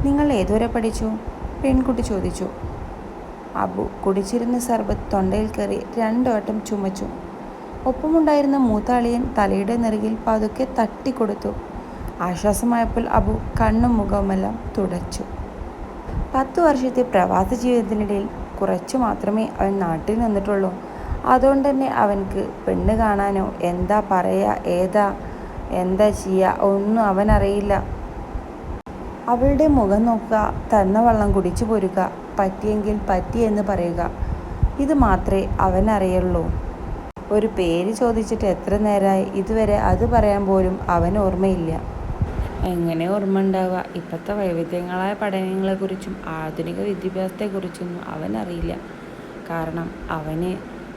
നിങ്ങൾ ഏതുവരെ പഠിച്ചു? പെൺകുട്ടി ചോദിച്ചു. അബു കുടിച്ചിരുന്ന സർബത്ത് തൊണ്ടയിൽ കയറി 2 വട്ടം ചുമച്ചു. ഒപ്പമുണ്ടായിരുന്ന മൂത്ത അളിയൻ തലയുടെ നെറുകിൽ പതുക്കെ തട്ടിക്കൊടുത്തു. ആശ്വാസമായപ്പോൾ അബു കണ്ണും മുഖവുമെല്ലാം തുടച്ചു. 10 വർഷത്തെ പ്രവാസ ജീവിതത്തിനിടയിൽ കുറച്ചു മാത്രമേ അവൻ നാട്ടിൽ നിന്നിട്ടുള്ളൂ. അതുകൊണ്ട് തന്നെ അവൻക്ക് പെണ്ണ് കാണാനോ എന്താ പറയുക, എന്താ ചെയ്യുക ഒന്നും അവനറിയില്ല. അവളുടെ മുഖം നോക്കുക, തന്ന വെള്ളം കുടിച്ചു പോരുക, പറ്റിയെങ്കിൽ പറ്റിയെന്ന് പറയുക, ഇത് മാത്രമേ അവനറിയുള്ളൂ. ഒരു പേര് ചോദിച്ചിട്ട് എത്ര നേരമായി, ഇതുവരെ അത് പറയാൻ പോലും അവന് ഓർമ്മയില്ല. എങ്ങനെ ഓർമ്മ ഉണ്ടാവുക? ഇപ്പോഴത്തെ വൈവിധ്യങ്ങളായ പഠനങ്ങളെക്കുറിച്ചും ആധുനിക വിദ്യാഭ്യാസത്തെക്കുറിച്ചൊന്നും അവനറിയില്ല. കാരണം അവന്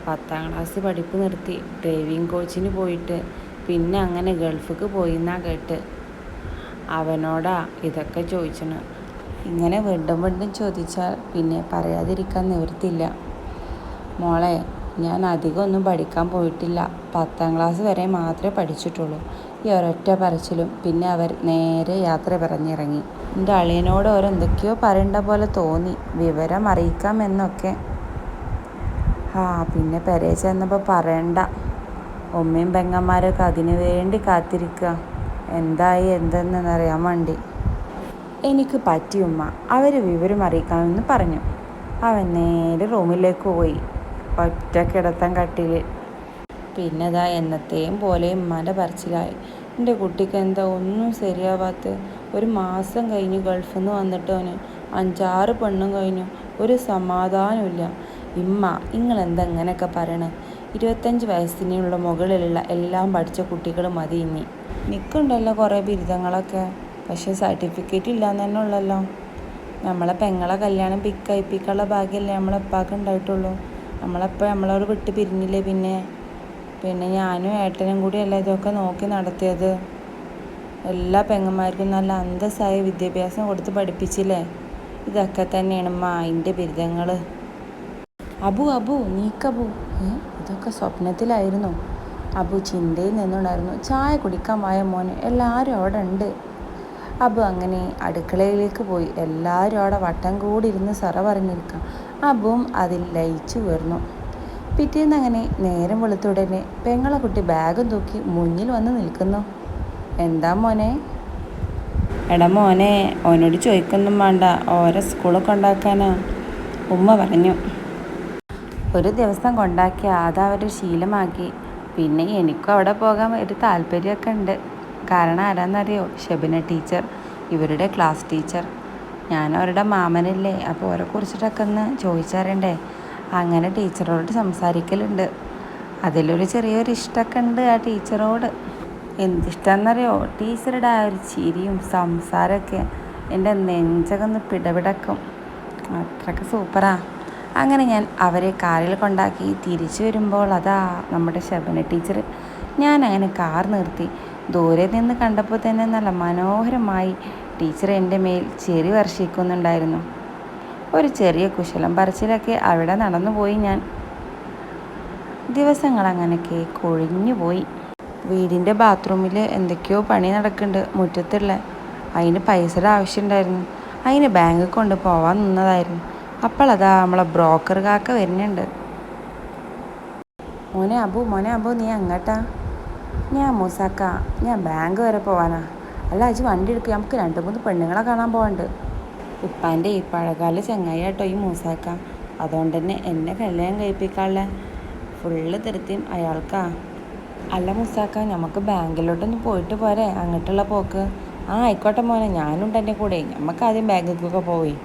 10ാം ക്ലാസ് പഠിപ്പ് നിർത്തി ഡ്രൈവിംഗ് കോച്ചിന് പോയിട്ട് പിന്നെ അങ്ങനെ ഗൾഫിക്ക് പോയിന്നാ കേട്ട്. അവനോടാ ഇതൊക്കെ ചോദിച്ചണ്. ഇങ്ങനെ വീണ്ടും വീണ്ടും ചോദിച്ചാൽ പിന്നെ പറയാതിരിക്കാൻ നിവൃത്തില്ല. മോളെ, ഞാൻ അധികമൊന്നും പഠിക്കാൻ പോയിട്ടില്ല. 10ാം ക്ലാസ് വരെ മാത്രമേ പഠിച്ചിട്ടുള്ളൂ. ഈ ഒരൊറ്റ പറച്ചിലും പിന്നെ അവർ നേരെ യാത്ര പറഞ്ഞിറങ്ങി. എൻ്റെ അളിയനോട് ഓരെന്തൊക്കെയോ പറയേണ്ട പോലെ തോന്നി, വിവരം അറിയിക്കാമെന്നൊക്കെ. പിന്നെ പെരേ ചെന്നപ്പോൾ പറയണ്ട, ഉമ്മയും പെങ്ങന്മാരൊക്കെ അതിനു വേണ്ടി കാത്തിരിക്കുക, എന്തായി എന്തെന്നറിയാൻ വേണ്ടി. എനിക്ക് പറ്റിയുമ്മ, അവർ വിവരം അറിയിക്കാമെന്ന് പറഞ്ഞു. അവൻ നേരെ റൂമിലേക്ക് പോയി. ഒറ്റ കിടത്തം കട്ടിലിൽ. പിന്നെതാ എന്നത്തെയും പോലെ ഉമ്മാൻ്റെ പറച്ചിലായി. എൻ്റെ കുട്ടിക്ക് എന്താ ഒന്നും ശരിയാവാത്ത? 1 മാസം കഴിഞ്ഞ് ഗൾഫിൽ നിന്ന് വന്നിട്ട് അവന് 5-6 പെണ്ണും കഴിഞ്ഞു. ഒരു സമാധാനമില്ല. ഇമ്മ, നിങ്ങളെന്താ ഇങ്ങനെയൊക്കെ പറയണേ? 25 വയസ്സിനുള്ള മുകളിലുള്ള എല്ലാം പഠിച്ച കുട്ടികൾ മതി ഇനി. നിൽക്കുന്നുണ്ടല്ലോ കുറേ ബിരുദങ്ങളൊക്കെ, പക്ഷെ സർട്ടിഫിക്കറ്റ് ഇല്ലാന്ന് തന്നെ ഉള്ളല്ലോ. നമ്മളെ പെങ്ങളെ കല്യാണം കഴിപ്പിക്കാനുള്ള ഭാഗ്യമല്ലേ നമ്മളെപ്പാക്ക് ഉണ്ടായിട്ടുള്ളൂ. നമ്മളെപ്പോൾ നമ്മളോട് വിട്ട് പിരിഞ്ഞില്ലേ? പിന്നെ ഞാനും ഏട്ടനും കൂടിയല്ലേ ഇതൊക്കെ നോക്കി നടത്തിയത്. എല്ലാ പെങ്ങന്മാർക്കും നല്ല അന്തസ്സായ വിദ്യാഭ്യാസം കൊടുത്ത് പഠിപ്പിച്ചില്ലേ? ഇതൊക്കെ തന്നെയാണ് അതിൻ്റെ ബിരുദങ്ങൾ. അബു നീക്കബു, ഇതൊക്കെ സ്വപ്നത്തിലായിരുന്നു. അബു ചിന്തയിൽ നിന്നുണ്ടായിരുന്നു. ചായ കുടിക്കാൻ വായ മോനെ, എല്ലാവരും അവിടെ ഉണ്ട്. അബു അങ്ങനെ അടുക്കളയിലേക്ക് പോയി. എല്ലാവരും അവിടെ വട്ടം കൂടി ഇരുന്ന് സറ പറഞ്ഞിരിക്കാം. അബുവും അതിൽ ലയിച്ചു വീർന്നു. പിറ്റേന്ന് അങ്ങനെ നേരം വെളുത്തുടനെ പെങ്ങളെ കുട്ടി ബാഗും തൂക്കി മുന്നിൽ വന്ന് നിൽക്കുന്നു. എന്താ മോനെ? എടാ മോനെ, ഓനോട് ചോദിക്കൊന്നും വേണ്ട, ഓരോ സ്കൂളിൽ കൊണ്ടാക്കാനാ ഉമ്മ പറഞ്ഞു. ഒരു ദിവസം കൊണ്ടാക്കി അതവർ ശീലമാക്കി. പിന്നെ എനിക്കും അവിടെ പോകാൻ ഒരു താല്പര്യമൊക്കെ ഉണ്ട്. കാരണം ആരാന്നറിയോ? ഷെബിന ടീച്ചർ, ഇവരുടെ ക്ലാസ് ടീച്ചർ. ഞാൻ അവരുടെ മാമനല്ലേ, അപ്പോൾ അവരെ കുറിച്ചിട്ടൊക്കെ ഒന്ന് ചോദിച്ചറിയണ്ടേ. അങ്ങനെ ടീച്ചറോട് സംസാരിക്കലുണ്ട്. അതിലൊരു ചെറിയൊരു ഇഷ്ടമൊക്കെ ഉണ്ട് ആ ടീച്ചറോട്. എന്തിഷ്ടമെന്നറിയോ? ടീച്ചറുടെ ആ ഒരു ചിരിയും സംസാരമൊക്കെ എൻ്റെ നെഞ്ചൊക്കെ ഒന്ന് പിടപിടക്കും. അത്രയ്ക്ക് സൂപ്പറാ. അങ്ങനെ ഞാൻ അവരെ കാറിൽ കൊണ്ടാക്കി തിരിച്ചു വരുമ്പോൾ അതാ നമ്മുടെ ഷെബിന ടീച്ചർ. ഞാൻ അങ്ങനെ കാർ നിർത്തി. ദൂരെ നിന്ന് കണ്ടപ്പോൾ തന്നെ നല്ല മനോഹരമായി ടീച്ചർ എൻ്റെ മേൽ ചെറി വർഷിക്കുന്നുണ്ടായിരുന്നു. ഒരു ചെറിയ കുശലം പറച്ചിലൊക്കെ അവിടെ നടന്നുപോയി ഞാൻ. ദിവസങ്ങളങ്ങനെയൊക്കെ കൊഴിഞ്ഞു പോയി. വീടിൻ്റെ ബാത്റൂമിൽ എന്തൊക്കെയോ പണി നടക്കുന്നുണ്ട് മുറ്റത്തുള്ള. അതിന് പൈസയുടെ ആവശ്യമുണ്ടായിരുന്നു. അതിന് ബാങ്കിൽ കൊണ്ട് പോവാൻ നിന്നതായിരുന്നു. അപ്പോൾ അതാ നമ്മളെ ബ്രോക്കർ കാക്ക വരുന്നുണ്ട്. മോനെ അബു നീ അങ്ങോട്ടാ? ഞാൻ മൂസാക്ക, ഞാൻ ബാങ്ക് വരെ പോവാനാ. അല്ല അജ് വണ്ടി എടുക്കുക, നമുക്ക് 2-3 പെണ്ണുങ്ങളെ കാണാൻ പോകണ്ട്. ഉപ്പാൻ്റെ ഈ പഴകാല ചങ്ങായി കേട്ടോ ഈ മൂസാക്ക. അതുകൊണ്ട് തന്നെ എന്നെ കല്യാണം കഴിപ്പിക്കാനുള്ള ഫുള്ള് തൃപ്തിയും അയാൾക്കാ. അല്ല മൂസാക്ക, നമുക്ക് ബാങ്കിലോട്ടൊന്ന് പോയിട്ട് പോരെ അങ്ങോട്ടുള്ള പോക്ക്? ആയിക്കോട്ടെ മോനെ, ഞാനുണ്ട് എൻ്റെ കൂടെ. നമുക്ക് ആദ്യം ബാങ്കിലേക്കൊക്കെ പോയി.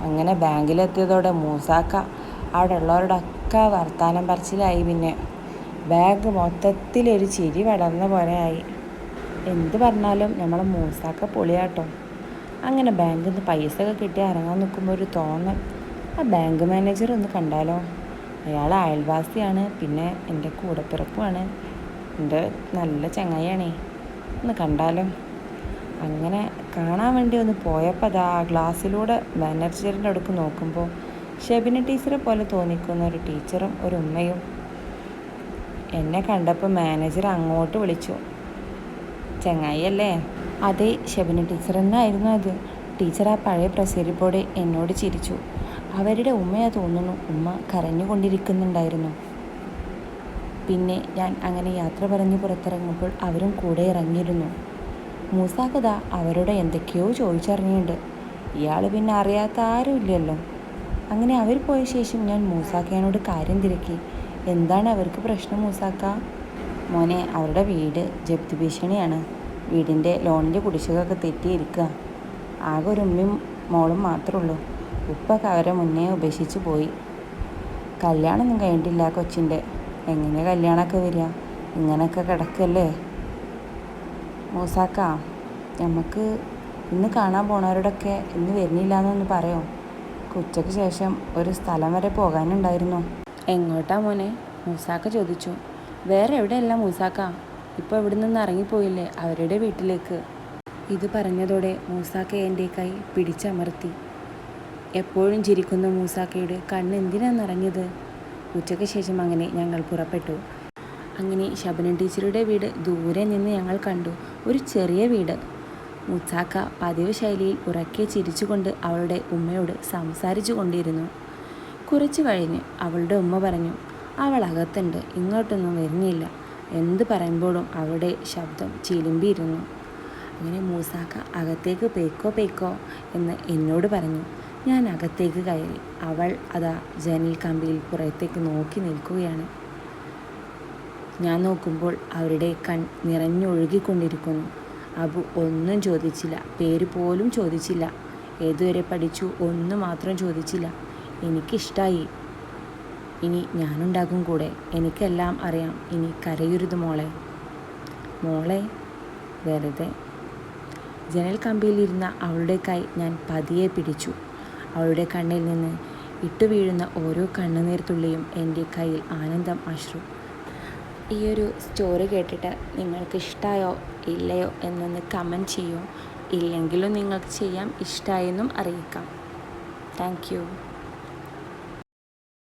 അങ്ങനെ ബാങ്കിലെത്തിയതോടെ മൂസാക്ക അവിടെ ഉള്ളവരോടൊക്കെ വർത്താനം പറച്ചിലായി. പിന്നെ ബാഗ് മൊത്തത്തിലൊരു ചിരി പടർന്ന പോലെ ആയി. എന്ത് പറഞ്ഞാലും നമ്മളെ മൂസാക്ക പൊളിയാട്ടോ. അങ്ങനെ ബാങ്കിൽ നിന്ന് പൈസ ഒക്കെ കിട്ടി ഇറങ്ങാൻ നിൽക്കുമ്പോൾ ഒരു തോന്നൽ, ആ ബാങ്ക് മാനേജർ ഒന്ന് കണ്ടാലോ. അയാൾ അയൽവാസിയാണ്, പിന്നെ എൻ്റെ കൂടപ്പിറപ്പുമാണ്, എൻ്റെ നല്ല ചങ്ങായിയാണേ. ഒന്ന് കണ്ടാലോ. അങ്ങനെ കാണാൻ വേണ്ടി ഒന്ന് പോയപ്പോൾ അതാ ഗ്ലാസ്സിലൂടെ മാനേജറിൻ്റെ അടുക്ക് നോക്കുമ്പോൾ ഷെബിന ടീച്ചറെ പോലെ തോന്നിക്കുന്ന ഒരു ടീച്ചറും ഒരു ഉമ്മയും. എന്നെ കണ്ടപ്പോൾ മാനേജർ അങ്ങോട്ട് വിളിച്ചു. ചങ്ങായി അല്ലേ? അതെ, ഷെബിന ടീച്ചർ തന്നെ ആയിരുന്നു അത്. ടീച്ചർ ആ പഴയ പ്രസരിപ്പോടെ എന്നോട് ചിരിച്ചു. അവരുടെ ഉമ്മയാ തോന്നുന്നു. ഉമ്മ കരഞ്ഞുകൊണ്ടിരിക്കുന്നുണ്ടായിരുന്നു. പിന്നെ ഞാൻ അങ്ങനെ യാത്ര പറഞ്ഞ് പുറത്തിറങ്ങുമ്പോൾ അവരും കൂടെ ഇറങ്ങിയിരുന്നു. മൂസാക്കഥ അവരോട് എന്തൊക്കെയോ ചോദിച്ചറിഞ്ഞിട്ടുണ്ട്. ഇയാൾ പിന്നെ അറിയാത്ത ആരുമില്ലല്ലോ. അങ്ങനെ അവർ പോയ ശേഷം ഞാൻ മൂസാക്കയോട് കാര്യം തിരക്കി. എന്താണ് അവർക്ക് പ്രശ്നം മൂസാക്ക? മോനെ, അവരുടെ വീട് ജപ്തി ഭീഷണിയാണ്. വീടിൻ്റെ ലോണിൻ്റെ കുടിശ്ശികയൊക്കെ തെറ്റിയിരിക്കുക. ആകെ ഒരു ഉമ്മയും മോളും മാത്രമേ ഉള്ളൂ. ഉപ്പൊക്കെ അവരെ മുന്നേ ഉപേക്ഷിച്ച് പോയി. കല്യാണമൊന്നും കഴിഞ്ഞിട്ടില്ല കൊച്ചിൻ്റെ. എങ്ങനെ കല്യാണമൊക്കെ വരിക? ഇങ്ങനെയൊക്കെ കിടക്കല്ലേ മൂസാക്ക. നമുക്ക് ഇന്ന് കാണാൻ പോണവരോടൊക്കെ ഇന്ന് വരുന്നില്ല എന്നൊന്ന് പറയോ? ഉച്ചയ്ക്ക് ശേഷം ഒരു സ്ഥലം വരെ പോകാനുണ്ടായിരുന്നു. എങ്ങോട്ടാ മോനെ? മൂസാക്ക ചോദിച്ചു. വേറെ എവിടെയല്ല മൂസാക്ക, ഇപ്പോൾ ഇവിടെ നിന്ന് ഇറങ്ങിപ്പോയില്ലേ അവരുടെ വീട്ടിലേക്ക്. ഇത് പറഞ്ഞതോടെ മൂസാക്ക എൻ്റെ കൈ പിടിച്ചമർത്തി. എപ്പോഴും ചിരിക്കുന്ന മൂസാക്കയുടെ കണ്ണ് എന്തിനാണ് നിറഞ്ഞത്? ഉച്ചയ്ക്ക് ശേഷം അങ്ങനെ ഞങ്ങൾ പുറപ്പെട്ടു. അങ്ങനെ ശബനം ടീച്ചറുടെ വീട് ദൂരെ നിന്ന് ഞങ്ങൾ കണ്ടു. ഒരു ചെറിയ വീട്. മൂസാക്ക പതിവ് ശൈലിയിൽ ഉറക്കെ ചിരിച്ചുകൊണ്ട് അവളുടെ ഉമ്മയോട് സംസാരിച്ചു കൊണ്ടിരുന്നു. കുറച്ച് കഴിഞ്ഞ് അവളുടെ ഉമ്മ പറഞ്ഞു, അവൾ അകത്തുണ്ട്, ഇങ്ങോട്ടൊന്നും വരുന്നില്ല. എന്ത് പറയുമ്പോഴും അവളുടെ ശബ്ദം ചിലുമ്പിയിരുന്നു. അങ്ങനെ മൂസാക്ക അകത്തേക്ക് പേക്കോ എന്ന് എന്നോട് പറഞ്ഞു. ഞാൻ അകത്തേക്ക് കയറി. അവൾ അതാ ജനൽ കമ്പിയിൽ പുറത്തേക്ക് നോക്കി നിൽക്കുകയാണ്. ഞാൻ നോക്കുമ്പോൾ അവരുടെ കൺ നിറഞ്ഞൊഴുകിക്കൊണ്ടിരിക്കുന്നു. അബു ഒന്നും ചോദിച്ചില്ല, പേര് പോലും ചോദിച്ചില്ല, ഏതുവരെ പഠിച്ചു ഒന്നും മാത്രം ചോദിച്ചില്ല. എനിക്കിഷ്ടമായി. ഇനി ഞാനുണ്ടാകും കൂടെ. എനിക്കെല്ലാം അറിയാം. ഇനി കരയരുത് മോളെ. വെറുതെ. ജനൽ കമ്പിയിലിരുന്ന അവളുടെ കൈ ഞാൻ പതിയെ പിടിച്ചു. അവളുടെ കണ്ണിൽ നിന്ന് ഇട്ടുവീഴുന്ന ഓരോ കണ്ണുനീർ തുള്ളിയും എൻ്റെ കയ്യിൽ ആനന്ദം അശ്രു. ഈ ഒരു സ്റ്റോറി കേട്ടിട്ട് നിങ്ങൾക്ക് ഇഷ്ടമായോ ഇല്ലയോ എന്നൊന്ന് കമൻറ്റ് ചെയ്യൂ. ഇല്ലെങ്കിലും നിങ്ങൾക്ക് ചെയ്യാം, ഇഷ്ടമായെന്നും അറിയിക്കാം. Thank you.